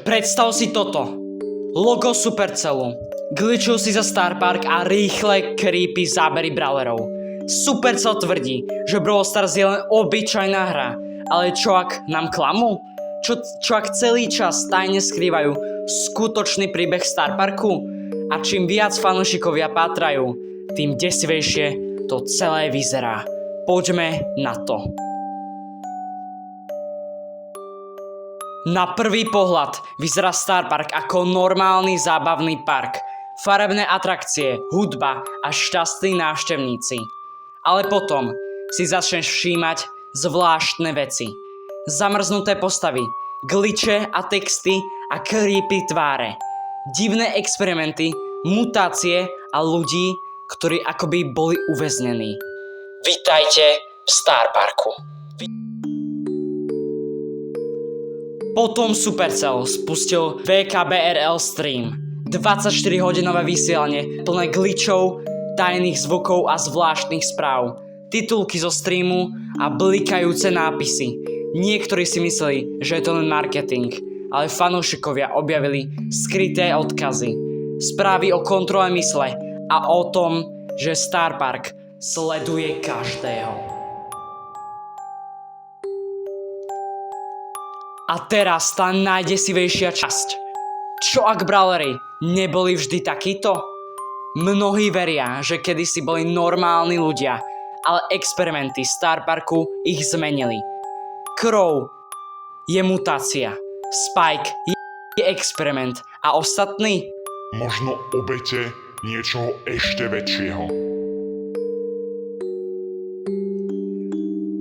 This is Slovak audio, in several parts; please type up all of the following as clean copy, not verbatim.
Predstav si toto. Logo Supercellu. Glitchujú si za Star Park a rýchle creepy zábery brawlerov. Supercell tvrdí, že Brawl Stars je len obyčajná hra. Ale čo ak nám klamú? Čo ak celý čas tajne skrývajú skutočný príbeh Star Parku? A čím viac fanúšikovia pátrajú, tým desivejšie to celé vyzerá. Poďme na to. Na prvý pohľad vyzerá Star Park ako normálny zábavný park. Farebné atrakcie, hudba a šťastní návštevníci. Ale potom si začneš všímať zvláštne veci. Zamrznuté postavy, glitche a texty a creepy tváre. Divné experimenty, mutácie a ľudí, ktorí akoby boli uväznení. Vitajte v Star Parku. Potom Supercell spustil VKBRL stream. 24-hodinové vysielanie plné glitchov, tajných zvukov a zvláštnych správ. Titulky zo streamu a blikajúce nápisy. Niektorí si mysleli, že je to len marketing, ale fanúšikovia objavili skryté odkazy. Správy o kontrole mysle a o tom, že Star Park sleduje každého. A teraz tá najdesivejšia časť. Čo ak brawlery neboli vždy takíto? Mnohí veria, že kedysi boli normálni ľudia, ale experimenty Star Parku ich zmenili. Crow je mutácia, Spike je experiment a ostatní? Možno obete niečoho ešte väčšieho.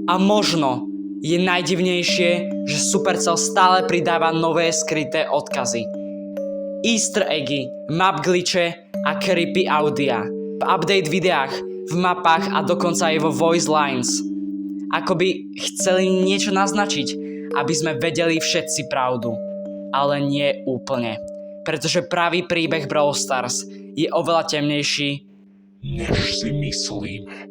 A možno je najdivnejšie, že Supercell stále pridáva nové skryté odkazy. Easter eggy, map glitche a creepy audia. V update videách, v mapách a dokonca aj vo voice lines. Ako by chceli niečo naznačiť, aby sme vedeli všetci pravdu. Ale nie úplne. Pretože pravý príbeh Brawl Stars je oveľa temnejší, Než si myslím.